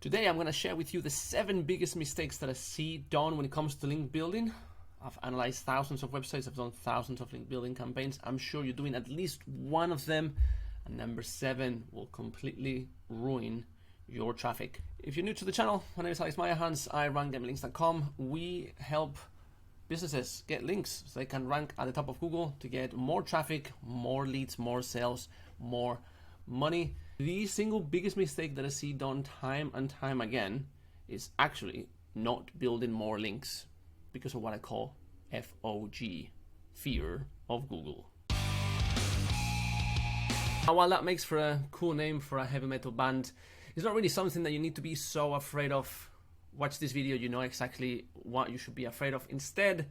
Today I'm going to share with you the 7 biggest mistakes that I see done when it comes to link building. I've analyzed thousands of websites, I've done thousands of link building campaigns. I'm sure you're doing at least one of them, and number 7 will completely ruin your traffic. If you're new to the channel, my name is Alex Mayahans. I run GetMeLinks.com. We help businesses get links so they can rank at the top of Google to get more traffic, more leads, more sales, more money. The single biggest mistake that I see done time and time again is actually not building more links because of what I call FOG, fear of Google. Now, while that makes for a cool name for a heavy metal band, it's not really something that you need to be so afraid of. Watch this video, you know exactly what you should be afraid of instead,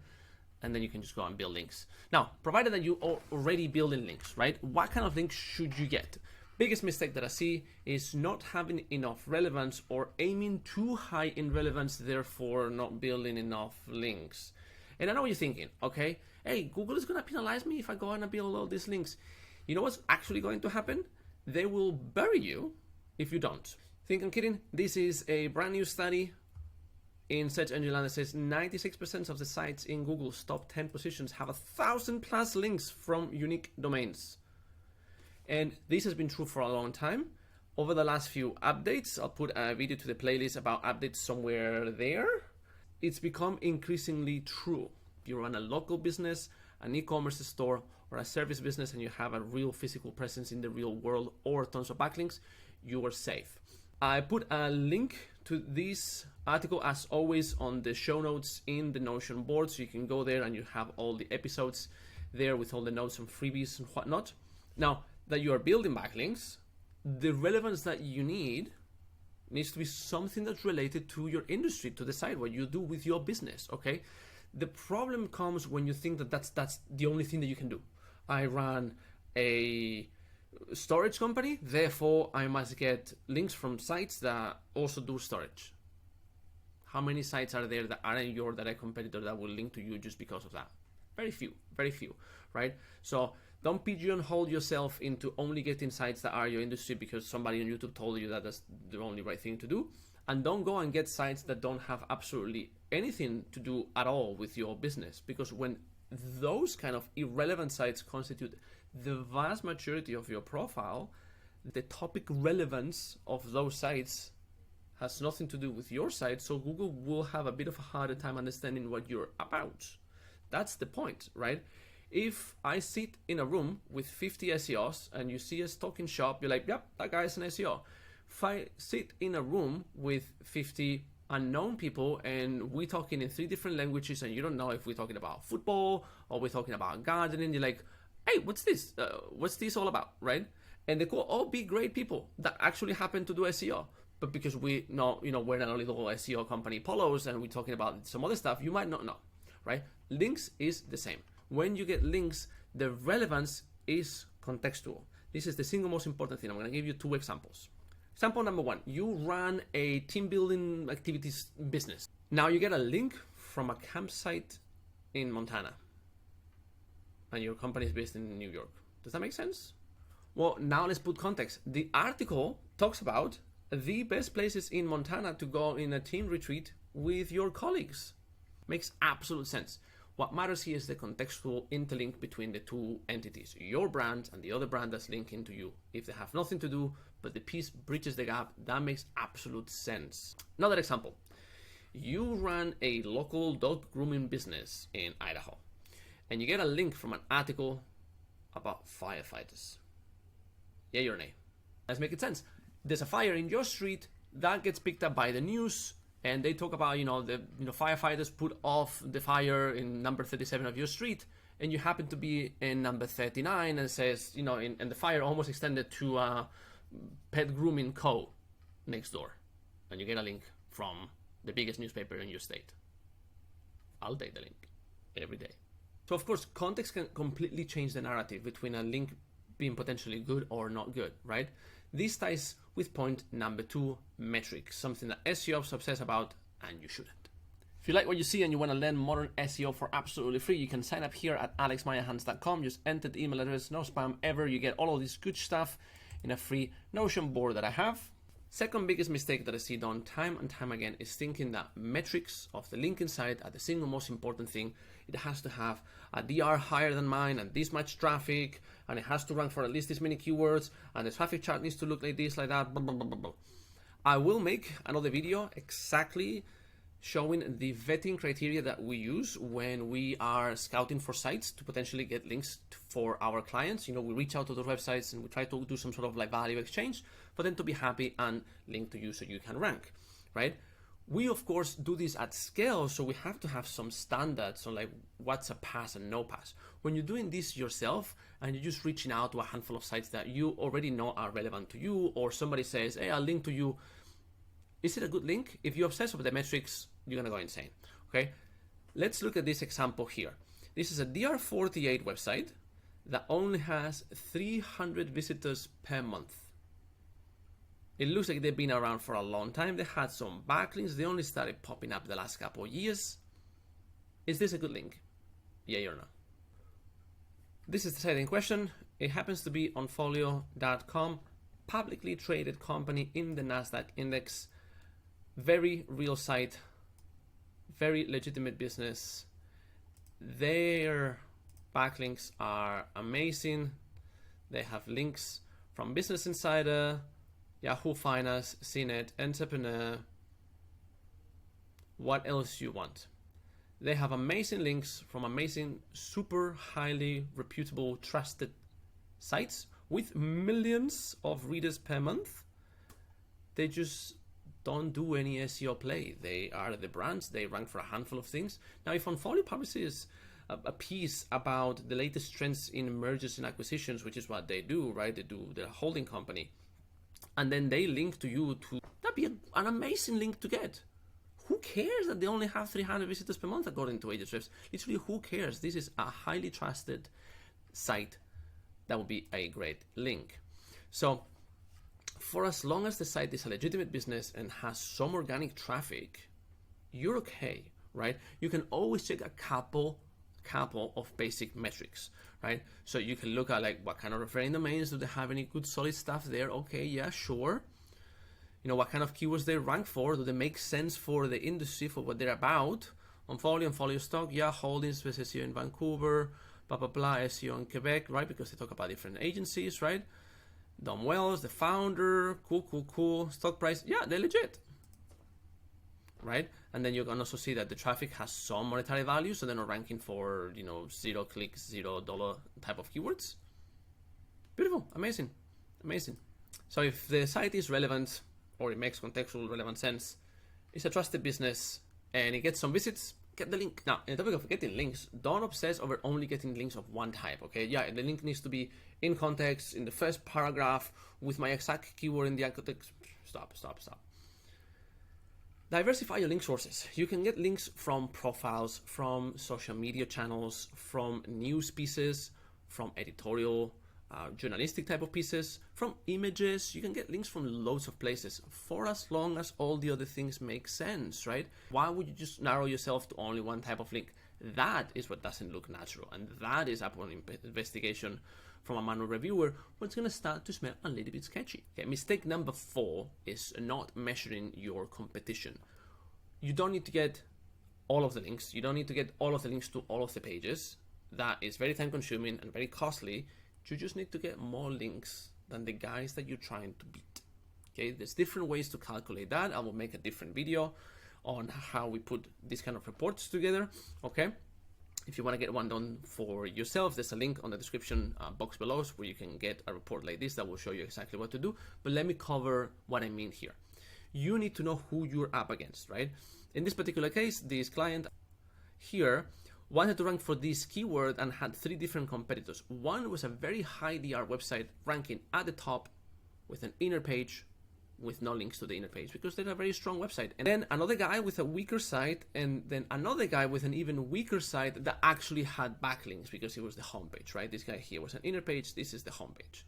and then you can just go and build links. Now, provided that you are already building links, right? What kind of links should you get? Biggest mistake that I see is not having enough relevance or aiming too high in relevance, therefore not building enough links. And I know what you're thinking, okay, hey, Google is gonna penalize me if I go and build all these links. You know what's actually going to happen? They will bury you if you don't. Think I'm kidding? This is a brand new study in Search Engine Land that says 96% of the sites in Google's top 10 positions have 1,000+ links from unique domains. And this has been true for a long time. Over the last few updates, I'll put a video to the playlist about updates somewhere there. It's become increasingly true. If you run a local business, an e-commerce store, or a service business, and you have a real physical presence in the real world or tons of backlinks, you are safe. I put a link to this article, as always, on the show notes in the Notion board, so you can go there and you have all the episodes there with all the notes and freebies and whatnot. Now, that you are building backlinks, the relevance that you need needs to be something that's related to your industry, to decide what you do with your business, okay? The problem comes when you think that that's the only thing that you can do. I run a storage company, therefore I must get links from sites that also do storage. How many sites are there that aren't your direct competitor that will link to you just because of that? Very few, right? So don't pigeonhole yourself into only getting sites that are your industry because somebody on YouTube told you that that's the only right thing to do. And don't go and get sites that don't have absolutely anything to do at all with your business, because when those kind of irrelevant sites constitute the vast majority of your profile, the topic relevance of those sites has nothing to do with your site, so Google will have a bit of a harder time understanding what you're about. That's the point, right? If I sit in a room with 50 SEOs and you see us talking shop, you're like, yep, that guy's an SEO. If I sit in a room with 50 unknown people and we're talking in 3 different languages and you don't know if we're talking about football or we're talking about gardening, you're like, hey, what's this? What's this all about, right? And they could all be great people that actually happen to do SEO. But because we know, we're not a little SEO company polos and we're talking about some other stuff, you might not know, right? Links is the same. When you get links, the relevance is contextual. This is the single most important thing. I'm going to give you 2 examples. Example number 1, you run a team building activities business. Now you get a link from a campsite in Montana and your company is based in New York. Does that make sense? Well, now let's put context. The article talks about the best places in Montana to go in a team retreat with your colleagues. Makes absolute sense. What matters here is the contextual interlink between the 2 entities, your brand and the other brand that's linking to you. If they have nothing to do, but the piece bridges the gap, that makes absolute sense. Another example, you run a local dog grooming business in Idaho, and you get a link from an article about firefighters. Yay or nay? Let's make it sense. There's a fire in your street, that gets picked up by the news, and they talk about, the firefighters put off the fire in number 37 of your street, and you happen to be in number 39, and it says, and the fire almost extended to a pet grooming co. next door, and you get a link from the biggest newspaper in your state. I'll take the link every day. So of course, context can completely change the narrative between a link being potentially good or not good, right? This ties with point number 2, metrics, something that SEOs obsess about and you shouldn't. If you like what you see and you want to learn modern SEO for absolutely free, you can sign up here at alexmayahans.com. Just enter the email address, no spam ever. You get all of this good stuff in a free Notion board that I have. Second biggest mistake that I see done time and time again is thinking that metrics of the linking site are the single most important thing. It has to have a DR higher than mine and this much traffic, and it has to rank for at least this many keywords, and the traffic chart needs to look like this, like that, blah, blah, blah, blah, blah. I will make another video exactly showing the vetting criteria that we use when we are scouting for sites to potentially get links for our clients. You know, we reach out to those websites and we try to do some sort of like value exchange for them to be happy and link to you so you can rank, right? We of course do this at scale, so we have to have some standards on like what's a pass and no pass. When you're doing this yourself and you're just reaching out to a handful of sites that you already know are relevant to you, or somebody says, hey, I'll link to you, is it a good link? If you're obsessed with the metrics, you're gonna go insane, okay? Let's look at this example here. This is a DR48 website that only has 300 visitors per month. It looks like they've been around for a long time. They had some backlinks. They only started popping up the last couple of years. Is this a good link? Yeah or no? This is the site in question. It happens to be on Folio.com, publicly traded company in the NASDAQ index. Very real site, very legitimate business. Their backlinks are amazing. They have links from Business Insider, Yahoo Finance, CNET, Entrepreneur. What else you want? They have amazing links from amazing, super highly reputable, trusted sites with millions of readers per month. They just don't do any SEO play. They are the brands. They rank for a handful of things. Now, if Onfolio publishes a piece about the latest trends in mergers and acquisitions, which is what they do, right? They do their holding company, and then they link to you, that'd be an amazing link to get. Who cares that they only have 300 visitors per month according to Ahrefs? Literally, who cares? This is a highly trusted site. That would be a great link. So for as long as the site is a legitimate business and has some organic traffic, you're okay, right? You can always check a couple of basic metrics, right? So you can look at like what kind of referring domains, do they have any good solid stuff there? Okay, yeah, sure. You know, what kind of keywords they rank for? Do they make sense for the industry, for what they're about? Onfolio stock, yeah, holdings, SEO in Vancouver, blah, blah, blah, SEO in Quebec, right? Because they talk about different agencies, right? Dom Wells, the founder, cool. Stock price, yeah, they're legit, right? And then you can also see that the traffic has some monetary value, so they're not ranking for, you know, $0 clicks, $0 type of keywords. Beautiful, amazing. So if the site is relevant, or it makes contextual relevant sense, it's a trusted business, and it gets some visits, get the link. Now, in the topic of getting links, don't obsess over only getting links of one type, okay? Yeah, the link needs to be in context, in the first paragraph, with my exact keyword in the context. Stop. Diversify your link sources. You can get links from profiles, from social media channels, from news pieces, from editorial, journalistic type of pieces, from images. You can get links from loads of places for as long as all the other things make sense, right? Why would you just narrow yourself to only one type of link? That is what doesn't look natural, and that is upon investigation from a manual reviewer, what's going to start to smell a little bit sketchy. Okay, mistake number 4 is not measuring your competition. You don't need to get all of the links. You don't need to get all of the links to all of the pages. That is very time consuming and very costly. You just need to get more links than the guys that you're trying to beat. Okay, there's different ways to calculate that. I will make a different video on how we put these kind of reports together. Okay, if you want to get one done for yourself, there's a link on the description box below where you can get a report like this that will show you exactly what to do. But let me cover what I mean here. You need to know who you're up against, right? In this particular case, this client here wanted to rank for this keyword and had 3 different competitors. One was a very high DR website ranking at the top with an inner page with no links to the inner page because they're a very strong website. And then another guy with a weaker site, and then another guy with an even weaker site that actually had backlinks because it was the homepage, right? This guy here was an inner page, this is the homepage.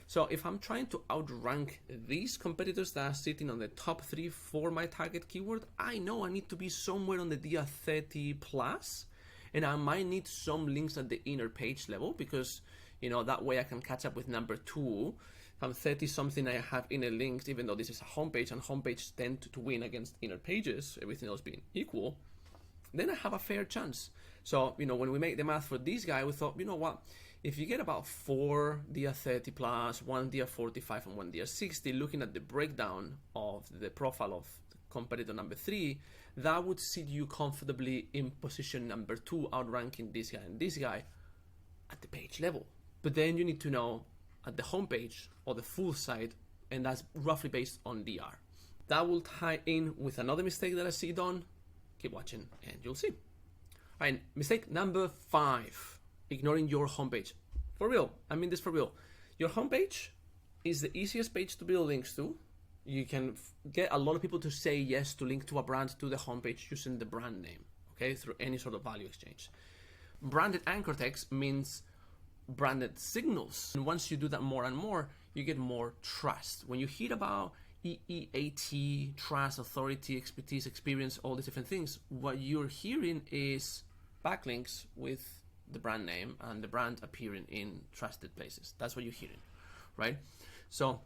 So if I'm trying to outrank these competitors that are sitting on the top 3 for my target keyword, I know I need to be somewhere on the DR 30 plus, and I might need some links at the inner page level because, you know, that way I can catch up with number 2 if I'm 30 something, I have inner links, even though this is a homepage and homepage tend to win against inner pages, everything else being equal, then I have a fair chance. So, you know, when we make the math for this guy, we thought, you know what, if you get about 4 DR30 plus, 1 DR45 and 1 DR60, looking at the breakdown of the profile of competitor number 3, that would sit you comfortably in position number 2, outranking this guy and this guy at the page level. But then you need to know at the homepage or the full site, and that's roughly based on DR. That will tie in with another mistake that I see done. Keep watching and you'll see. All right, mistake number 5, ignoring your homepage. For real, I mean this for real. Your homepage is the easiest page to build links to. You can get a lot of people to say yes to link to a brand to the homepage using the brand name, okay, through any sort of value exchange. Branded anchor text means branded signals. And once you do that more and more, you get more trust. When you hear about EEAT, trust, authority, expertise, experience, all these different things, what you're hearing is backlinks with the brand name and the brand appearing in trusted places. That's what you're hearing, right? So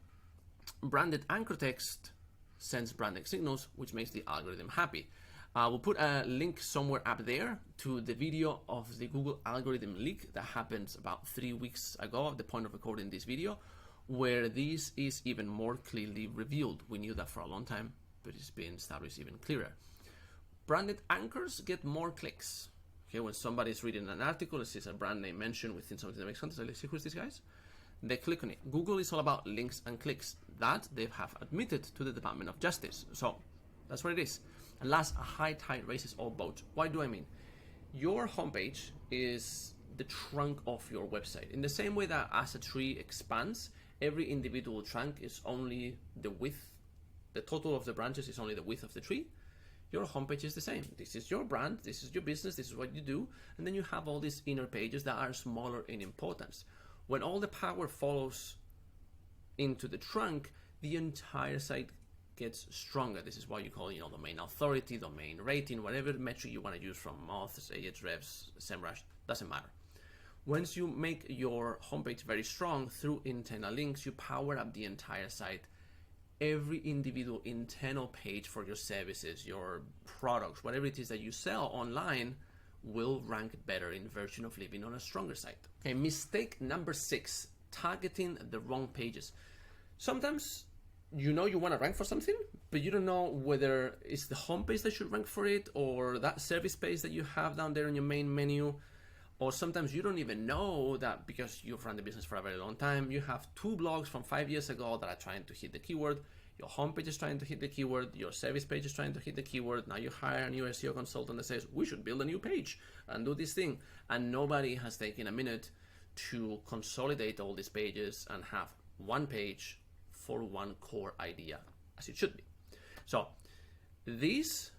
branded anchor text sends branding signals, which makes the algorithm happy. We'll put a link somewhere up there to the video of the Google algorithm leak that happened about 3 weeks ago at the point of recording this video, where this is even more clearly revealed. We knew that for a long time, but it's been established even clearer. Branded anchors get more clicks. Okay, when somebody's reading an article, it sees a brand name mentioned within something that makes sense, let's see who's these guys? They click on it. Google is all about links and clicks. That they have admitted to the Department of Justice. So that's what it is. And last, a high tide raises all boats. Why do I mean? Your homepage is the trunk of your website. In the same way that as a tree expands, every individual trunk is only the width, the total of the branches is only the width of the tree. Your homepage is the same. This is your brand, this is your business, this is what you do, and then you have all these inner pages that are smaller in importance. When all the power follows into the trunk, the entire site gets stronger. This is why you call, domain authority, domain rating, whatever metric you want to use from Moz, Ahrefs, SEMrush, doesn't matter. Once you make your homepage very strong through internal links, you power up the entire site. Every individual internal page for your services, your products, whatever it is that you sell online will rank better in version of living on a stronger site. Okay, mistake number 6, targeting the wrong pages. Sometimes you want to rank for something, but you don't know whether it's the homepage that should rank for it or that service page that you have down there in your main menu. Or sometimes you don't even know that because you've run the business for a very long time, you have 2 blogs from 5 years ago that are trying to hit the keyword, your homepage is trying to hit the keyword, your service page is trying to hit the keyword, now you hire a new SEO consultant that says, we should build a new page and do this thing. And nobody has taken a minute to consolidate all these pages and have one page for one core idea, as it should be. So this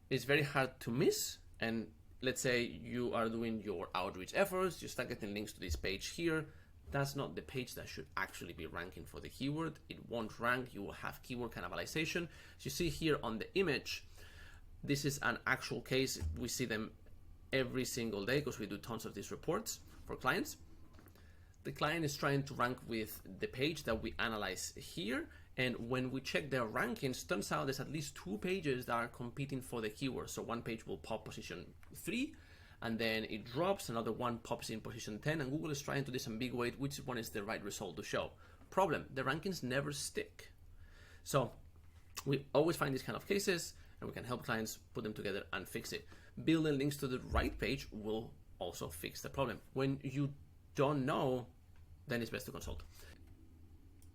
is very hard to miss. And let's say you are doing your outreach efforts, you start getting links to this page here. That's not the page that should actually be ranking for the keyword. It won't rank, you will have keyword cannibalization. As you see here on the image, this is an actual case. We see them every single day because we do tons of these reports for clients. The client is trying to rank with the page that we analyze here. And when we check their rankings, turns out there's at least 2 pages that are competing for the keyword. So one page will pop position 3, and then it drops, another one pops in position 10, and Google is trying to disambiguate which one is the right result to show. Problem, the rankings never stick. So we always find these kind of cases, and we can help clients put them together and fix it. Building links to the right page will also fix the problem. When you don't know, then it's best to consult.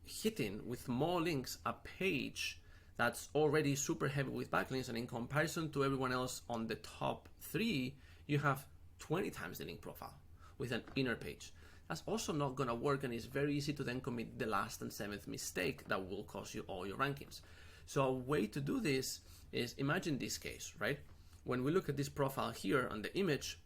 Hitting with more links a page that's already super heavy with backlinks, and in comparison to everyone else on the top 3, you have 20 times the link profile with an inner page. That's also not going to work, and it's very easy to then commit the last and 7th mistake that will cost you all your rankings. So a way to do this is, imagine this case, right? When we look at this profile here on the image,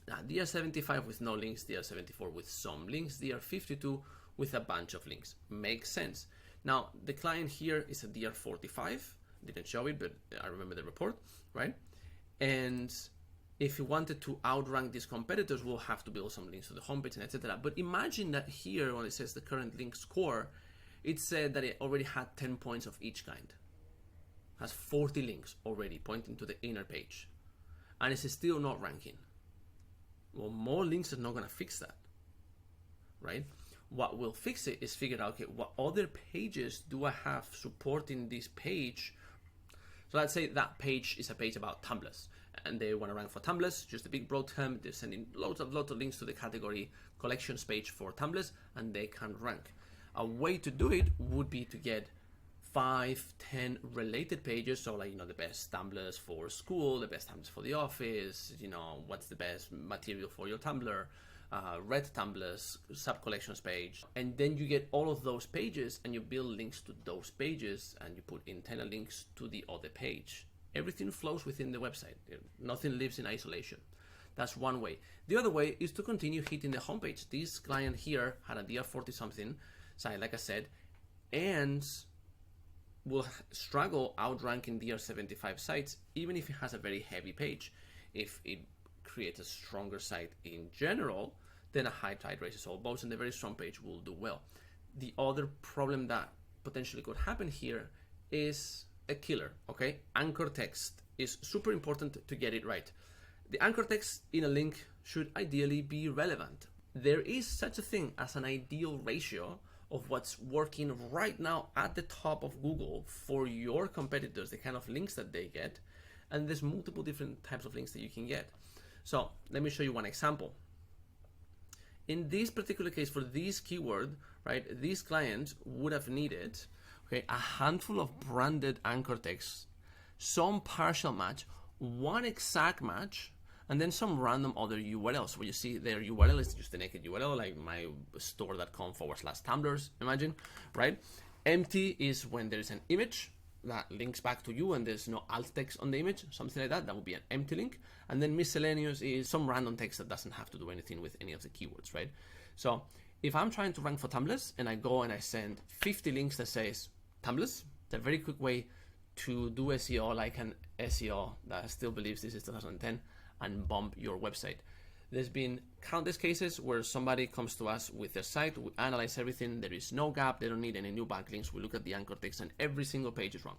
DR75 with no links, DR74 with some links, DR52 with a bunch of links. Makes sense. Now, the client here is a DR45. Didn't show it, but I remember the report, right? And if you wanted to outrank these competitors, we'll have to build some links to the homepage and etc. But imagine that here, when it says the current link score, it said that it already had 10 points of each kind. Has 40 links already pointing to the inner page. And it's still not ranking. Well, more links are not going to fix that, right? What will fix it is figure out, okay, what other pages do I have supporting this page? So let's say that page is a page about tumblers, and they want to rank for tumblers, just a big broad term. They're sending lots of links to the category collections page for tumblers, and they can rank. A way to do it would be to get 5-10 related pages, so like, the best tumblers for school, the best tumblers for the office, what's the best material for your Tumblr, red tumblers, sub-collections page, and then you get all of those pages and you build links to those pages and you put internal links to the other page. Everything flows within the website. Nothing lives in isolation. That's one way. The other way is to continue hitting the homepage. This client here had a DR40 something site, like I said, and will struggle outranking DR75 sites, even if it has a very heavy page. If it creates a stronger site in general, then a high tide raises all boats, and the very strong page will do well. The other problem that potentially could happen here is a killer, okay? Anchor text is super important to get it right. The anchor text in a link should ideally be relevant. There is such a thing as an ideal ratio of what's working right now at the top of Google for your competitors, the kind of links that they get, and there's multiple different types of links that you can get. So let me show you one example. In this particular case, for this keyword, right, this client would have needed, okay, a handful of branded anchor text, some partial match, one exact match, and then some random other URL. So you see their URL is just a naked URL, like my store.com/tumblers, imagine, right? Empty is when there's an image that links back to you and there's no alt text on the image, something like that. That would be an empty link. And then miscellaneous is some random text that doesn't have to do anything with any of the keywords, right? So if I'm trying to rank for tumblers and I go and I send 50 links that says tumblers, it's a very quick way to do SEO like an SEO that still believes this is 2010 and bump your website. There's been countless cases where somebody comes to us with their site, we analyze everything, there is no gap, they don't need any new backlinks, we look at the anchor text and every single page is wrong.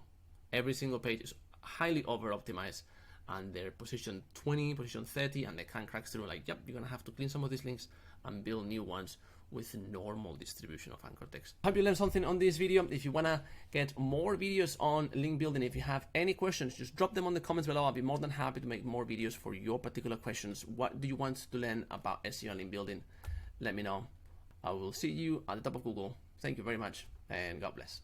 Every single page is highly over-optimized and they're position 20, position 30, and they can't crack through, like, yep, you're gonna have to clean some of these links and build new ones with normal distribution of anchor text. Hope you learned something on this video. If you wanna get more videos on link building, if you have any questions, just drop them on the comments below. I'll be more than happy to make more videos for your particular questions. What do you want to learn about SEO and link building? Let me know. I will see you at the top of Google. Thank you very much and God bless.